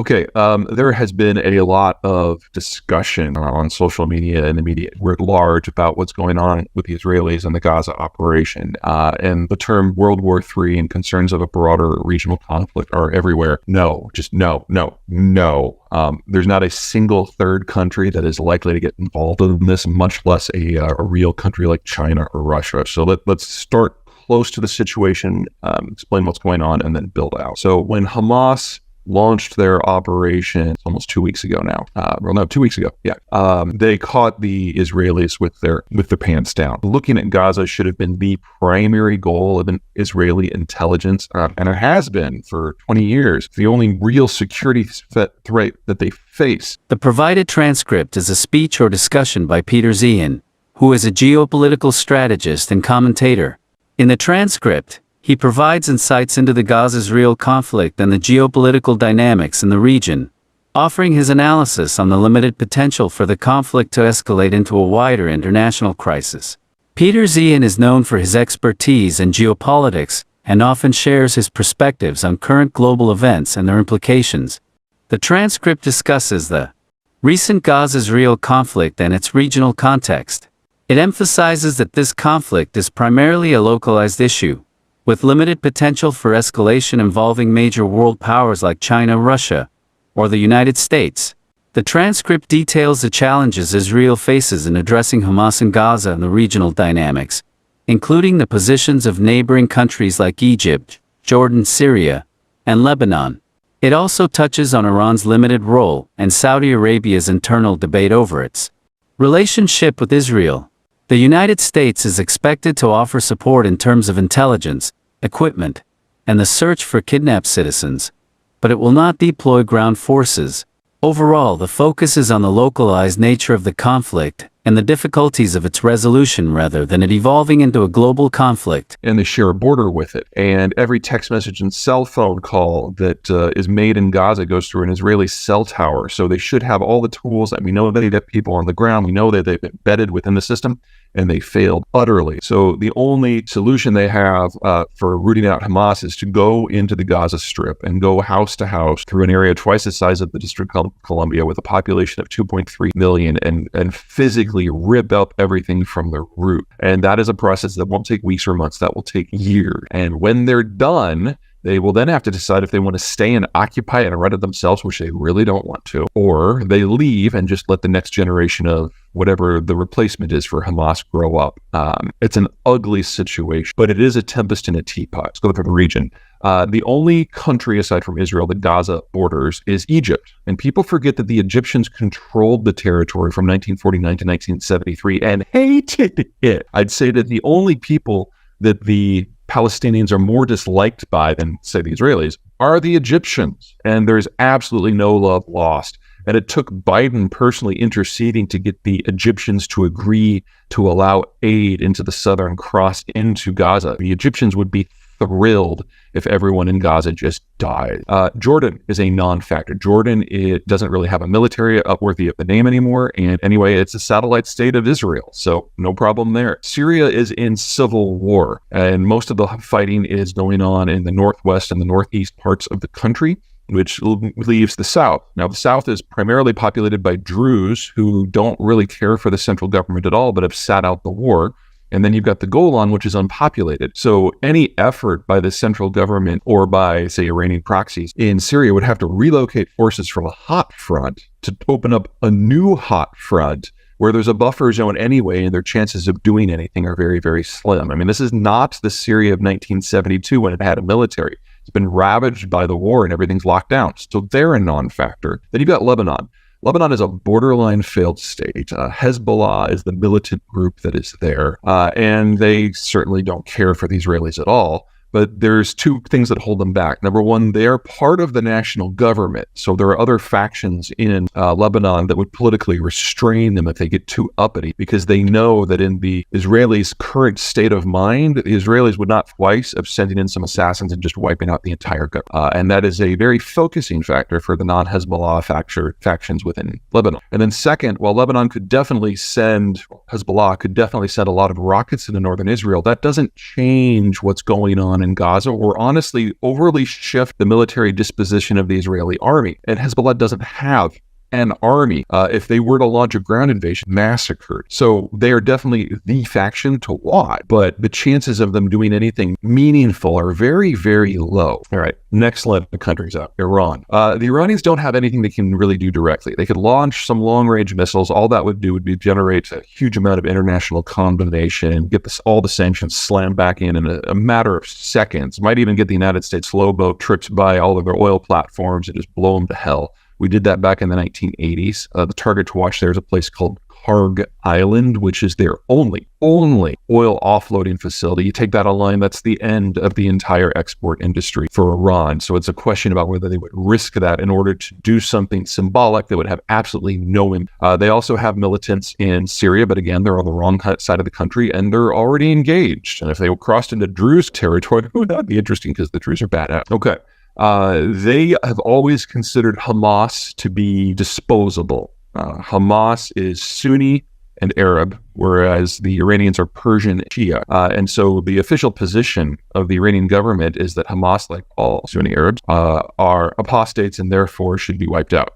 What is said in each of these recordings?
Okay, there has been a lot of discussion on social media and the media writ large about what's going on with the Israelis and the Gaza operation. And the term World War III and concerns of a broader regional conflict are everywhere. No, just no. There's not a single third country that is likely to get involved in this, much less a real country like China or Russia. So let's start close to the situation, explain what's going on, and then build out. So when Hamas launched their operation almost 2 weeks ago now. 2 weeks ago. Yeah. They caught the Israelis with their pants down. Looking at Gaza should have been the primary goal of an Israeli intelligence, and it has been for 20 years. It's the only real security threat that they face. The provided transcript is a speech or discussion by Peter Zeihan, who is a geopolitical strategist and commentator. In the transcript, he provides insights into the Gaza-Israel conflict and the geopolitical dynamics in the region, offering his analysis on the limited potential for the conflict to escalate into a wider international crisis. Peter Zeihan is known for his expertise in geopolitics and often shares his perspectives on current global events and their implications. The transcript discusses the recent Gaza-Israel conflict and its regional context. It emphasizes that this conflict is primarily a localized issue, with limited potential for escalation involving major world powers like China, Russia, or the United States. The transcript details the challenges Israel faces in addressing Hamas in Gaza and the regional dynamics, including the positions of neighboring countries like Egypt, Jordan, Syria, and Lebanon. It also touches on Iran's limited role and Saudi Arabia's internal debate over its relationship with Israel. The United States is expected to offer support in terms of intelligence, equipment, and the search for kidnapped citizens, but it will not deploy ground forces. Overall, the focus is on the localized nature of the conflict and the difficulties of its resolution rather than it evolving into a global conflict. And they share a border with it. And every text message and cell phone call that is made in Gaza goes through an Israeli cell tower. So they should have all the tools that we know that they have people on the ground. We know that they've embedded within the system, and they failed utterly. So the only solution they have for rooting out Hamas is to go into the Gaza Strip and go house to house through an area twice the size of the District of Columbia with a population of 2.3 million and physically rip up everything from the root. And that is a process that won't take weeks or months. That will take years. And when they're done, they will then have to decide if they want to stay and occupy and run it themselves, which they really don't want to, or they leave and just let the next generation of whatever the replacement is for Hamas grow up. It's an ugly situation, but it is a tempest in a teapot. Let's go through the region. The only country aside from Israel that Gaza borders is Egypt. And people forget that the Egyptians controlled the territory from 1949 to 1973 and hated it. I'd say that the only people that the Palestinians are more disliked by than, say, the Israelis are the Egyptians. And there's absolutely no love lost. And it took Biden personally interceding to get the Egyptians to agree to allow aid into the Southern Cross into Gaza. The Egyptians would be thrilled if everyone in Gaza just died. Jordan is a non-factor. Jordan, it doesn't really have a military worthy of the name anymore. And anyway, it's a satellite state of Israel. So no problem there. Syria is in civil war. And most of the fighting is going on in the northwest and the northeast parts of the country, which leaves the south. Now, the south is primarily populated by Druze who don't really care for the central government at all, but have sat out the war. And then you've got the Golan, which is unpopulated. So any effort by the central government or by, say, Iranian proxies in Syria would have to relocate forces from a hot front to open up a new hot front where there's a buffer zone anyway, and their chances of doing anything are very, very slim. I mean, this is not the Syria of 1972 when it had a military. It's been ravaged by the war and everything's locked down. So they're a non-factor. Then you've got Lebanon. Lebanon is a borderline failed state. Hezbollah is the militant group that is there, and they certainly don't care for the Israelis at all. But there's two things that hold them back. Number one, they're part of the national government. So there are other factions in Lebanon that would politically restrain them if they get too uppity, because they know that in the Israelis' current state of mind, the Israelis would not twice of sending in some assassins and just wiping out the entire government. And that is a very focusing factor for the non-Hezbollah factions within Lebanon. And then second, while Lebanon could definitely Hezbollah could definitely send a lot of rockets into northern Israel, that doesn't change what's going on in Gaza or honestly overly shift the military disposition of the Israeli army. And Hezbollah doesn't have an army. If they were to launch a ground invasion, massacred. So they are definitely the faction to watch, but the chances of them doing anything meaningful are very, very low. All right, next let the countries up. Iran. The Iranians don't have anything they can really do directly. They could launch some long-range missiles. All that would do would be generate a huge amount of international condemnation and get all the sanctions slammed back in a matter of seconds. Might even get the United States slow boat tripped by all of their oil platforms and just blow them to hell. We did that back in the 1980s. The target to watch there is a place called Karg Island, which is their only oil offloading facility. You take that online, that's the end of the entire export industry for Iran. So it's a question about whether they would risk that in order to do something symbolic that would have absolutely no impact. They also have militants in Syria, but again, they're on the wrong side of the country and they're already engaged. And if they crossed into Druze territory, that'd be interesting because the Druze are bad at. Okay. They have always considered Hamas to be disposable. Hamas is Sunni and Arab, whereas the Iranians are Persian and Shia. And so the official position of the Iranian government is that Hamas, like all Sunni Arabs, are apostates and therefore should be wiped out.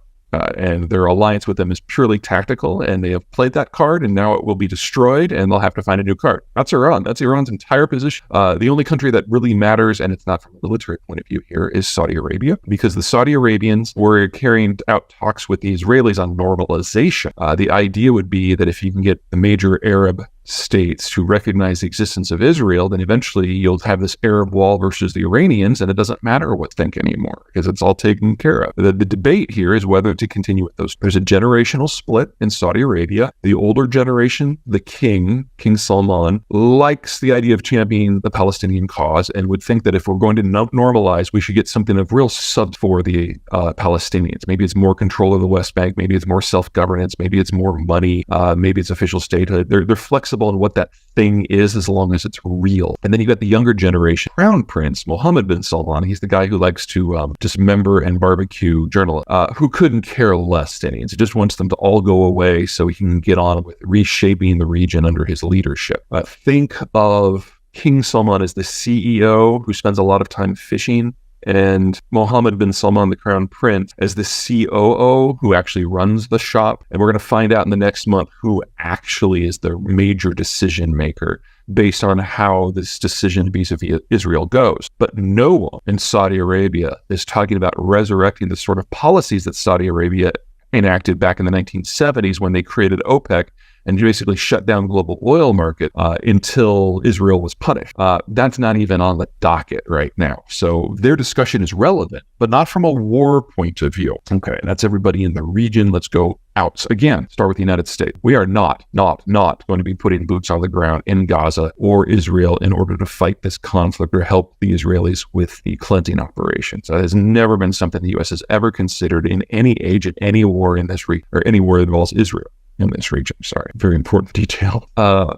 And their alliance with them is purely tactical, and they have played that card, and now it will be destroyed, and they'll have to find a new card. That's Iran. That's Iran's entire position. The only country that really matters, and it's not from a military point of view here, is Saudi Arabia, because the Saudi Arabians were carrying out talks with the Israelis on normalization. The idea would be that if you can get the major Arab states to recognize the existence of Israel, then eventually you'll have this Arab wall versus the Iranians, and it doesn't matter what think anymore because it's all taken care of. The debate here is whether to continue with those. There's a generational split in Saudi Arabia. The older generation, the King Salman, likes the idea of championing the Palestinian cause and would think that if we're going to normalize, we should get something of real sub for the Palestinians. Maybe it's more control of the West Bank. Maybe it's more self-governance. Maybe it's more money. Maybe it's official statehood. They're flexible in what that thing is as long as it's real. And then you got the younger generation, Crown Prince Mohammed bin Salman. He's the guy who likes to dismember and barbecue journalists, who couldn't care less to Indians. He just wants them to all go away so he can get on with reshaping the region under his leadership. Think of King Salman as the CEO who spends a lot of time fishing, and Mohammed bin Salman, the Crown Prince, as the COO who actually runs the shop. And we're going to find out in the next month who actually is the major decision maker based on how this decision vis-a-vis Israel goes. But no one in Saudi Arabia is talking about resurrecting the sort of policies that Saudi Arabia enacted back in the 1970s when they created OPEC and basically shut down global oil market until Israel was punished. That's not even on the docket right now. So their discussion is relevant, but not from a war point of view. Okay, that's everybody in the region. Let's go out. Again, start with the United States. We are not going to be putting boots on the ground in Gaza or Israel in order to fight this conflict or help the Israelis with the cleansing operations. That has never been something the U.S. has ever considered in any age, in any war in this region, or any war that involves Israel. In this region, sorry, very important detail.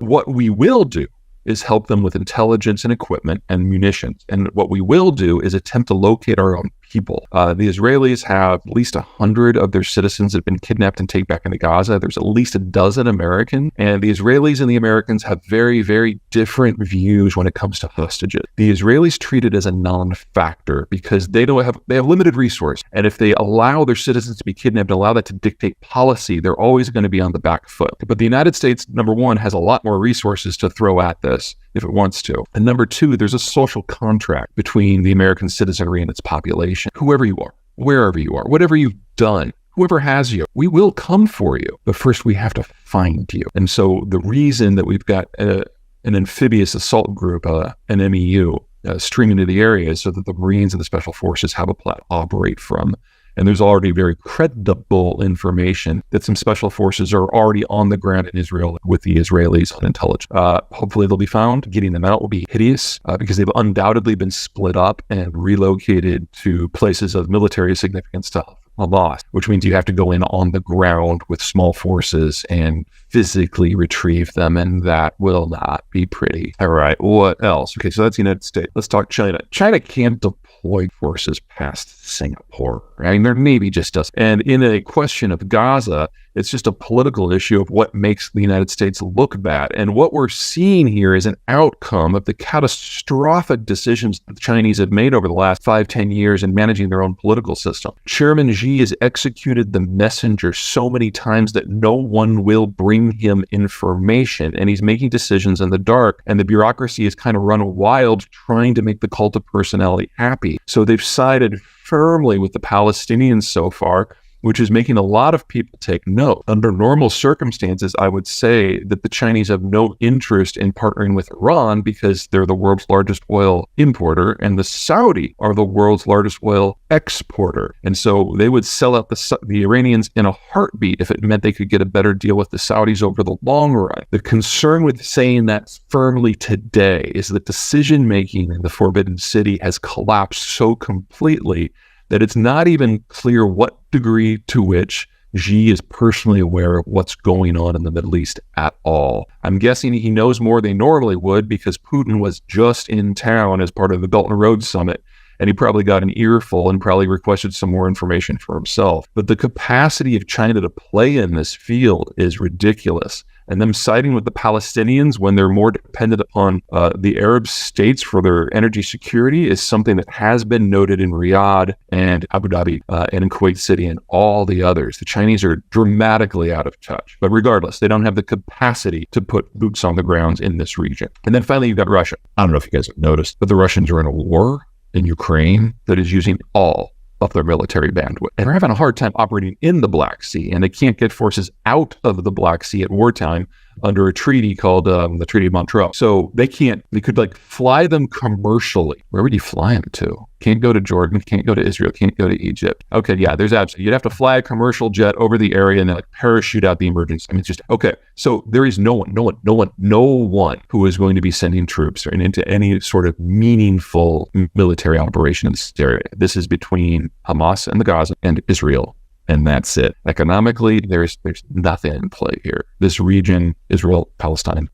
What we will do is help them with intelligence and equipment and munitions. And what we will do is attempt to locate our own people. The Israelis have at least 100 of their citizens that have been kidnapped and taken back into Gaza. There's at least a dozen Americans. And the Israelis and the Americans have very, very different views when it comes to hostages. The Israelis treat it as a non-factor because they have limited resource. And if they allow their citizens to be kidnapped and allow that to dictate policy, they're always going to be on the back foot. But the United States, number one, has a lot more resources to throw at this if it wants to. And number two, there's a social contract between the American citizenry and its population. Whoever you are, wherever you are, whatever you've done, whoever has you, we will come for you. But first we have to find you. And so the reason that we've got an amphibious assault group, an MEU, streaming to the area is so that the Marines and the Special Forces have a place to operate from. And there's already very credible information that some special forces are already on the ground in Israel with the Israelis on intelligence. Hopefully they'll be found. Getting them out will be hideous because they've undoubtedly been split up and relocated to places of military significance to Hamas, which means you have to go in on the ground with small forces and physically retrieve them, and that will not be pretty. All right, what else? Okay, so that's the United States. Let's talk China. China can't deploy forces past Singapore. I mean, their Navy just does. And in a question of Gaza, it's just a political issue of what makes the United States look bad. And what we're seeing here is an outcome of the catastrophic decisions that the Chinese have made over the last 5-10 years in managing their own political system. Chairman Xi has executed the messenger so many times that no one will bring him information, and he's making decisions in the dark, and the bureaucracy has kind of run wild trying to make the cult of personality happy. So they've sided firmly with the Palestinians so far, which is making a lot of people take note. Under normal circumstances, I would say that the Chinese have no interest in partnering with Iran because they're the world's largest oil importer, and the Saudi are the world's largest oil exporter. And so they would sell out the Iranians in a heartbeat if it meant they could get a better deal with the Saudis over the long run. The concern with saying that firmly today is that decision-making in the Forbidden City has collapsed so completely that it's not even clear what degree to which Xi is personally aware of what's going on in the Middle East at all. I'm guessing he knows more than he normally would because Putin was just in town as part of the Belt and Road Summit, and he probably got an earful and probably requested some more information for himself. But the capacity of China to play in this field is ridiculous. And them siding with the Palestinians when they're more dependent upon the Arab states for their energy security is something that has been noted in Riyadh and Abu Dhabi and in Kuwait City and all the others. The Chinese are dramatically out of touch. But regardless, they don't have the capacity to put boots on the ground in this region. And then finally, you've got Russia. I don't know if you guys have noticed, but the Russians are in a war in Ukraine that is using all of their military bandwidth. And they're having a hard time operating in the Black Sea, and they can't get forces out of the Black Sea at wartime under a treaty called the Treaty of Montreux. So they could fly them commercially. Where would you fly them to? Can't go to Jordan, can't go to Israel, can't go to Egypt. Okay, yeah, you'd have to fly a commercial jet over the area and then parachute out the emergency. I mean, it's just, okay. So there is no one who is going to be sending troops into any sort of meaningful military operation in this area. This is between Hamas and the Gaza and Israel. And that's it. Economically, there's nothing in play here. This region, Israel, Palestine,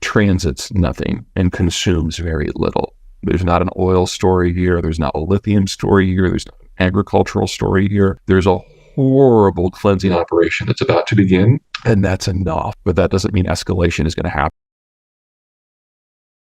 transits nothing and consumes very little. There's not an oil story here. There's not a lithium story here. There's not an agricultural story here. There's a horrible cleansing operation that's about to begin, and that's enough. But that doesn't mean escalation is going to happen.